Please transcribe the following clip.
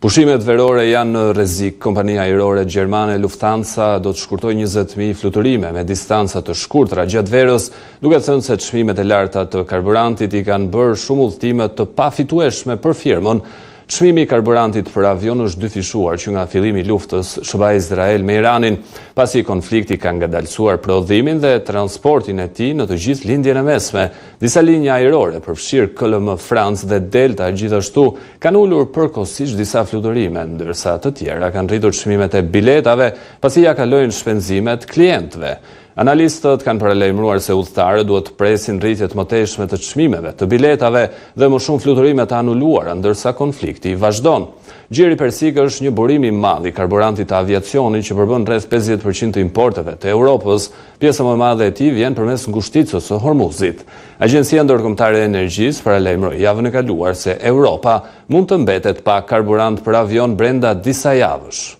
Pushimet verore janë në rrezik. Kompania ajrore gjermane Lufthansa do të shkurtojë 20.000 fluturime me distanca të shkurtra gjatë verës, duke thënë se çmimet e larta të karburantit i kanë bërë shumë udhëtime të pafitueshme për firmën. Çmimi i karburantit për avion është dyfishuar që nga fillimi i luftës SBA-Izrael me Iranin, pasi konflikti ka ngadalësuar prodhimin dhe transportin e tij në të gjithë lindjen e mesme. Disa linja ajrore, përfshirë KLM France dhe Delta, gjithashtu kanë ulur përkohësisht disa fluturime, ndërsa të tjera kanë rritur çmimet e biletave pasi ja kalojnë shpenzimet klientëve. Analistët kanë paralajmëruar se udhëtarët duhet të presin rritje të mëtejshme të çmimeve të biletave dhe më shumë fluturime të anuluara, ndërsa konflikti vazhdon. Gjiri persik është një burim i madh i karburantit të aviacionit që përbën rreth 50% të importeve të Europës. Pjesa më e madhe e tij vjen përmes ngushticës së Hormuzit. Agjencia Ndërkombëtare e Energjisë paralajmëroi javën e kaluar se Europa mund të mbetet pa karburant për avion brenda disa javësh.